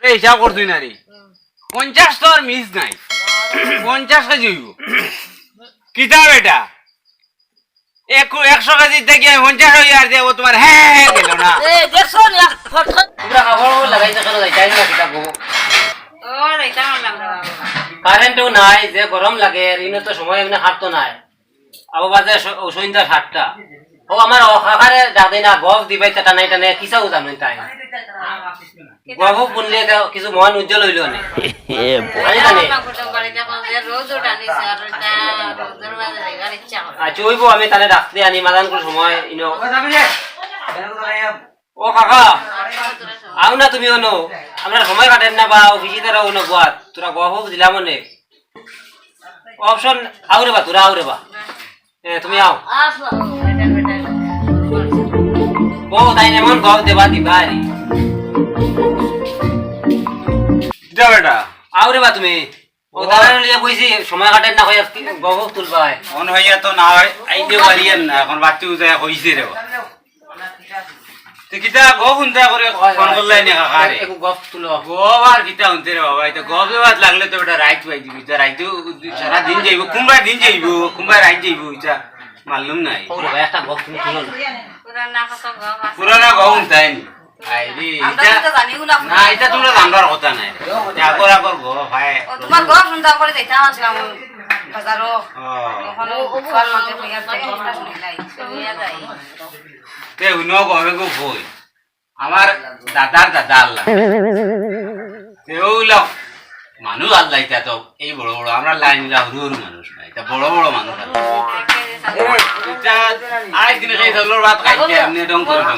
হিসাব করতুই না রে 50 তো আর মিস নাই 50 কেজি হইব কিতাব এটা 100 কেজি থেকে 50 হই আর দেব তোমার হ্যাঁ গেল না দেখছো না ফটফট তোমরা কাপড় লাগাইতে কেন যাইতাই না কিতা গো ও রাইতা মারলাম রে বাবা কারেন্টও নাই যে গরম লাগে রিনে তো সময় এমনি হাঁটতো নাই আবু বাজে সন্ধ্যা 7টা ও আমার অখারে দাদে না গফ দিবাই টাটা নাই টানে কিসাও জানেন তাই গফ বললে কিছু মন উজ্জ্বল হইল না আচ্ছা ওইবো আমি তাহলে রাত্রে আনি মাদান করে সময় ইনো ও কাকা আও না তুমি অনো আমরা সময় কাটেন না বা অফিসে তারা অনো বাত তোরা গফ দিলাম অনেক অপশন আউরে বা তোরা আউরে বা তুমি আও ও তাই এমন গফ দেবা দিবা আরে কিতা বেটা আউরে বা তুমি ও তারা লিয়া কইছি সময় কাটেন না হইয়া গফ তুলবা অন হইয়া তো না হয় আইতে পারিয়েন না এখন বাতি উজায় কইছে রে তে কিতা গো হুনতা করে ফোন করলাই না কাকা রে একটু গফ তুলো গোবার কিতা হুনতে রে বাবা এটা গব দেওয়াত লাগলে তো বেটা রাইত পাই দিবি তা রাইতো সারা দিন যাইবো কুমবা দিন যাইবো কুমবা রাইত যাইবো এটা মালুম নাই ওরে ভাই একটা গফ তুমি তুলো পুরানা গো হুনতাই নি আইরি এটা না এটা তোমরা জানবার কথা নাই আগর আগর গো ভাই তোমার গপ শুনতা করে যাইতা আসলাম বাজারও ওখানে উপকার মধ্যে হইয়া গপটা শুনি নাই শুনিয়া যাই তে হুনো গবে গো কই আমার দাদার দাদা আল্লাহ তেউলা মানুষ আল্লাহ এটা তো এই বড় বড় আমরা লাইন লা হুরুর মানুষ না এটা বড় বড় মানুষ এটা আই দিন খাই দলর ভাত খাইতে আপনি ডং করে ডং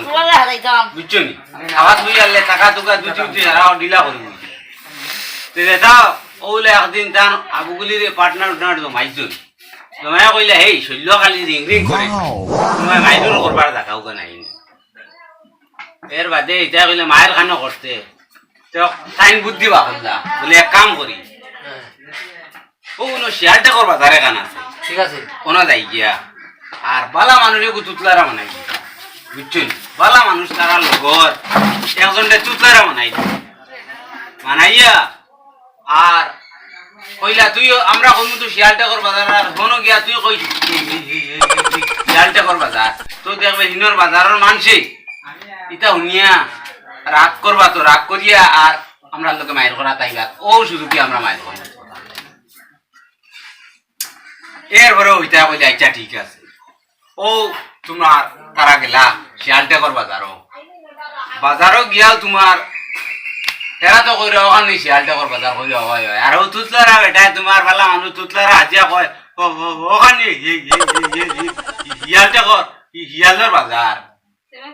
বুঝছো নি আওয়াজ হই আলে টাকা টুকা দুটি দুটি হারাও ডিলা করব তে এটা ওলে একদিন তান আবুগুলির পার্টনার উঠনার তো মাইজুন তোমায় কইলা হেই শৈল্য খালি রিং রিং করে তোমায় মাইজুর করবার দেখাও কেন নাই এর বাদে এটা কইলে মায়ের খানো করতে তো টাইম বুদ্ধি বাকলা বলে এক কাম করি ও কোনো শেয়ারটা করবা তারে কান আছে ঠিক আছে কোন যাই গিয়া আর বালা মানুষকে তুতলারা বানাই বুঝছেন বালা মানুষ তারা লগর একজনটা তুতলারা বানাই বানাইয়া আর কইলা তুই আমরা কইমু তো শেয়ারটা করবা আর হনো গিয়া তুই কই শেয়ারটা করবা তো দেখবে হিনর বাজারের মানুষে ইটা হুনিয়া রাগ করবা তো রাগ করিয়া আর আমরা লোকে মায়ের করা তাইবা ও শুধু কি আমরা মায়ের করা এরপরে ওইটা বলে আচ্ছা ঠিক আছে ও তোমার তারা গেলা শিয়ালটা কর বাজারও গিয়াও তোমার এরা তো কইরা ওখান নি শিয়ালটা কর বাজার কইরা হয় আর ও তুতলারা বেটা তোমার ভালা মানুষ তুতলারা আজিয়া কয় ওখান নি শিয়ালটা কর শিয়ালের বাজার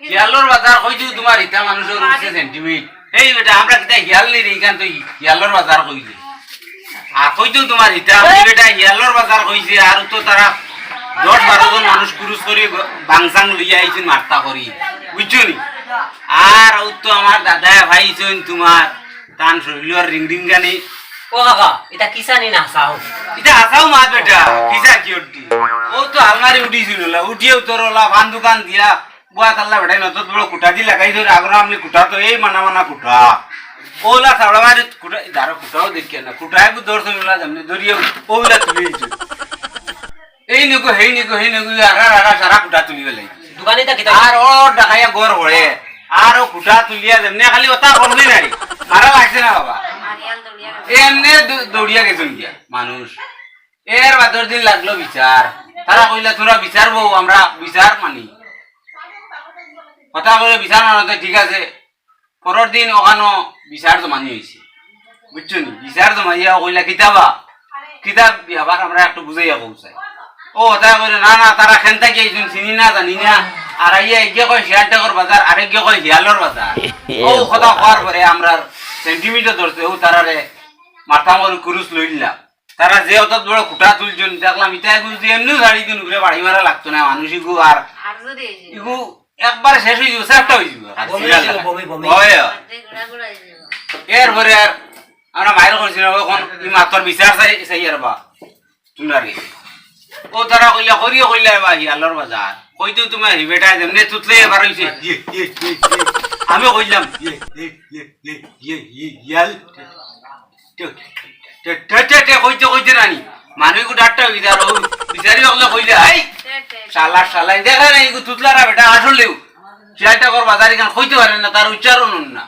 হিয়ালোর বাজার কইছো তোমার ইটা মানুষের রুচি সেন্টিমেন্ট এই বেটা আমরা কিটা হিয়াল নি রে কান তো হিয়ালোর বাজার কইছে আর কইছো তোমার ইটা বেটা হিয়ালোর বাজার কইছে আর তো তারা 10-12 জন মানুষ ক্রুজ করি বাংসাং লইয়া আইছেন মারতা করি বুঝছো নি আর ও তো আমার দাদা ভাই ছিন তোমার তান শরীরের রিং রিং গানি ও কাকা এটা কিসানি না সাও এটা আসাও মা বেটা কিসা কি উঠি ও তো আলমারি উঠিছিল উঠিয়ে উতরলা ভান দোকান দিয়া বুয়া তাল্লা বেটাই নত বড় কুটা দি লাগাই ধরে আগরা আমলি কুটা তো এই মানা মানা কুটা ওলা সাবড়া মারি কুটা দারো কুটাও দেখি না কুটায় গু দর্শন হলা জামনে দরিয়ে ওলা তুলিছে এই নিগো হেই আগা আগা সারা কুটা তুলি গলাই দোকানিটা কিতা আর ও ডাকাইয়া গর হড়ে আর ও কুটা তুলিয়া জামনে খালি ওটা করলি নারি মারা লাগছে না বাবা এমনে দৌড়িয়া গেছেন গিয়া মানুষ এর বাদর দিন লাগলো বিচার তারা কইলা তোরা বিচার বউ আমরা বিচার মানি কথা করে বিচার মানতে ঠিক আছে পরের দিন ওখানো বিচার জমানি হয়েছে বুঝছো নি বিচার জমাইয়া কইলা কিতাব বিহাবার আমরা একটু বুঝাইয়া কৌছাই ও ওটা করে না না তারা খেনতা গিয়েছেন চিনি না জানি না আর আইয়া এগিয়ে কয় শিয়ালটাকর বাজার আরেকগে কয় হিয়ালোর বাজার ও কথা কওয়ার পরে আমরা সেন্টিমিটার ধরছে ও তারারে মাথা মরে কুরুস লইলাম তারা যে অত বড় খুঁটা তুলছেন দেখলাম ইটা এগুলো এমনি গাড়ি দিন ঘুরে বাড়ি মারা লাগতো না মানুষ ইগু আর ইগু একবার শেষ হয়ে যাবে একটা হয়ে যাবে এরপরে আর আমরা মায়ের করছি না এখন ই মাতর বিচার চাই আর বা তুনার ও তারা কইলা করিয়ে কইলা বা হিয়ালোর বাজার কইতেও তোমার হিবেটা যেমনি তুতলে এবার হয়েছে আমি কইলাম ইয়াল কইতে কইতে রানি মানুষ ডাক্তার বিচারি হলে কইলে এই শালা শালাই দেখা নাই তুতলারা বেটা আসলেও সেটা কর বাজারি গান কইতে পারেন না তার উচ্চারণ না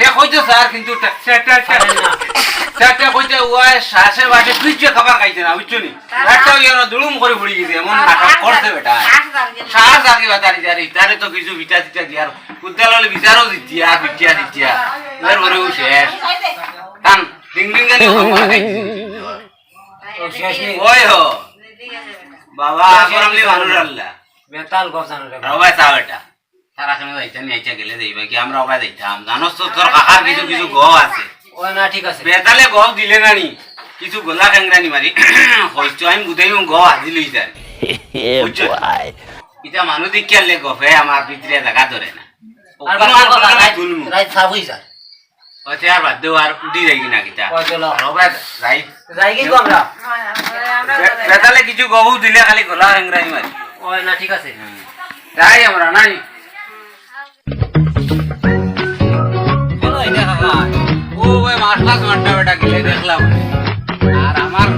হে কইতে স্যার কিন্তু সেটা কইতে ওই শ্বাসে বাসে পিছিয়ে খাবার খাইছে না বুঝছো নি একটা যেন দুলুম করে পড়ে গেছে এমন নাটক করছে বেটা শ্বাস আগে বাতারি যারি তারে তো কিছু ভিটা দিটা দিয়ার বিদ্যালয়ে বিচারও দিতিয়া এর পরে ও শেষ কান ডিং ডিং গানি ওই হো বাবা আমরামলি মানুষ আল্লাহ বেতাল গপ জানো রে রবাই সাওটা তারা কেন যাইতা নি আইছা গেলে দেইবা কি আমরা ওবা যাইতাম জানোস তো তোর কাকার কিছু কিছু গো আছে ও না ঠিক আছে বেতালে গপ দিলে নানি কিছু গোলা কাংরানি মারি হইতো আমি বুঝাই গো আজি লই যায় এটা মানুষ দেখিয়ালে গপে আমার ভিতরে জায়গা ধরে না আর রাইট সাফ হই যায় ও চার বাদ দেও আর উঠি যাই কিনা কিটা রবাই যাই কি আমরা বেতালে কিছু গবু দিলে খালি গোলা কাংরানি মারি ও না ঠিক আছে তাই আমরা নাই ও ভাই মাস্টার মাস্টার বেটা গেলে দেখলাম আর আমার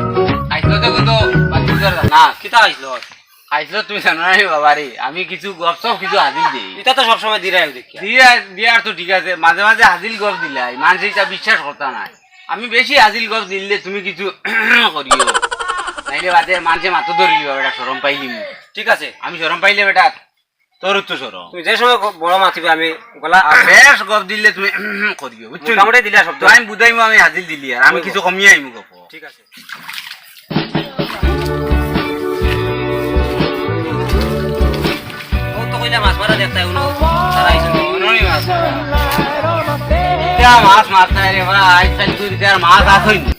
আইলো তো কিন্তু বাচ্চাদের না কিতা আইলো আইলো তুমি জানো না বাবারে আমি কিছু গপ সব কিছু হাজিল দিই এটা তো সব সময় দিরাই দেখি দিয়ার তো ঠিক আছে মাঝে মাঝে হাজিল গপ দিলাই মানুষ এটা বিশ্বাস করতা না আমি বেশি হাজিল গপ দিলে তুমি কিছু করিও নাইলে বাদে মানুষে মাথা ধরিলি বেটা শরম পাইলি ঠিক আছে আমি শরম পাইলে বেটা তোর তো সরম তুমি যে সময় বড় মাতিবে আমি গলা বেশ গপ দিলে তুমি করিও বুঝছো মোটামুটি দিলা শব্দ আমি বুঝাইমু আমি হাজিল দিলি আর আমি কিছু কমিয়ে আইমু গপ ঠিক আছে ও তো কইলা মাছ মারা দেখতা উনো তারা আইছে ননি মাছ এটা মাছ মারতা রে ভাই আজকাল তুই তার মাছ আসইনি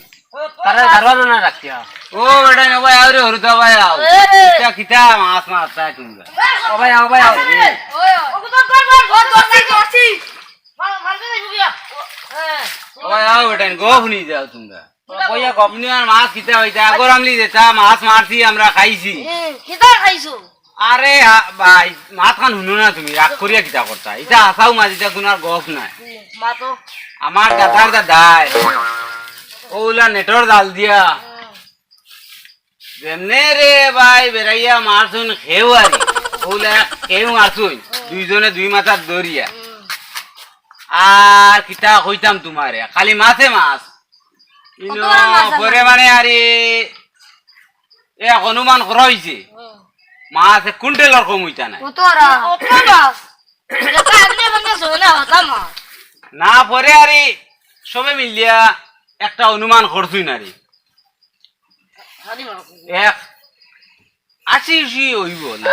তারা দারওয়ানা না রাখিয়া ও বেটা নে ভাই আরে হরুতা ভাই আও এটা কিটা মাছ মারতা তুমি ও ভাই আও ভাই আও ও ভাই আও বেটা গো শুনি যাও তোমরা কইয়া গপ ইনি আর মাছ কিটা হইতা আগর আমলি যেটা মাছ মারছি আমরা খাইছি আরে ভাই মাছ খান শুনো না তুমি রাগ করিয়া কিটা করতা এটা আসাও মাছ এটা কোনার গপ নাই আমার দাদার দাদাই ওলা নেটর জাল দিয়া যেমনে রে ভাই বেড়াইয়া মারছুন খেউ আরি ওলা খেউ মারছুন দুইজনে দুই মাথার দরিয়া আর কিতা কইতাম তোমারে খালি মাছে মাছ পরে মানে আরে এ অনুমান করা হইছে মাছ কুইন্টেলর কম হইতা নাই না পরে আরে সবে মিলিয়া একটা অনুমান করছুই না রে এক 80 হইব না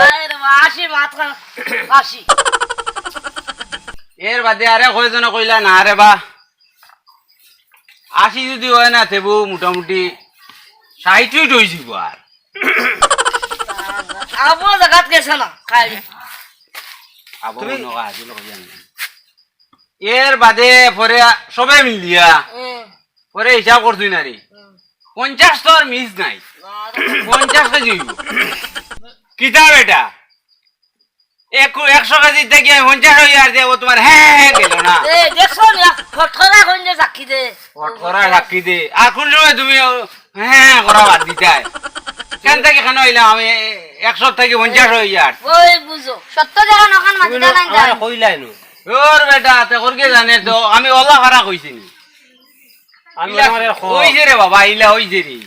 এর বাদে আরে কয়জনে কইলা না রে বা 80 যদি হয় না তেবু মোটামুটি 60 হইছিব আর আবো জায়গাত গেছ না খাই আবো নগা আজিল কইয়ান এর বাদে পরে সবে মিলিয়া পরে হিসাব করছুই না রে 50 তো আর মিস নাই 50 কেজি হইব কিতা বেটা 100 কেজি থেকে 50 হই আর দেব তোমার হ্যাঁ গেল না দেখছো না ফটকরা কইলে সাক্ষী দে ফটকরা সাক্ষী দে আর কোন সময় তুমি হ্যাঁ করা বাদ দিতাই কেন থেকে কেন হইলাম আমি 100 থেকে 50 হই আর ওই বুঝো সত্য জায়গা নখান মাটিটা নাই যায় কইলাই নো ওর বেটা তে করকে জানে তো আমি ওলা খারা কইছি নি আমি আমারে কইছে রে বাবা ইলা হইছে রে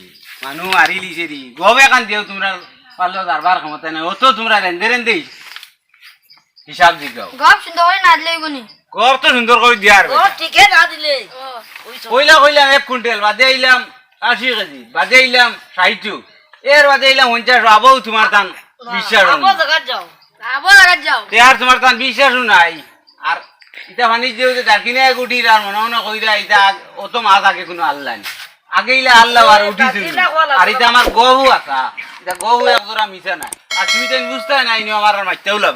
মানু মারিলিছে রে গবে কান দিও তোমরা পারলো দরবার ক্ষমতা নাই ও তো তোমরা রেন্দে রেন্দে হিসাব দিগাও গপ সুন্দর করে না দিলেই গুনি গপ তো সুন্দর করে দিয়ার ও ঠিকই না দিলে কইলা কইলাম 1 কুইন্টাল বাদে আইলাম 80 কেজি বাদে আইলাম 60 এর বাদে আইলাম 50 আবো তোমার দান বিশ্বাস আবো জায়গাত যাও তে আর তোমার দান বিশ্বাস নাই আর এটা মানে যে ডাকিনে গুটির আর মনে মনে কইরা এটা ও তো মাছ আগে কোনো আল্লাহ নেই আগে ইলা আল্লাহ আর উঠিছিল আর এটা আমার গহু আছে এটা গহু একজোড়া মিছা নাই আর তুমি তো বুঝতে নাই আমার আর মাইতেও লাভ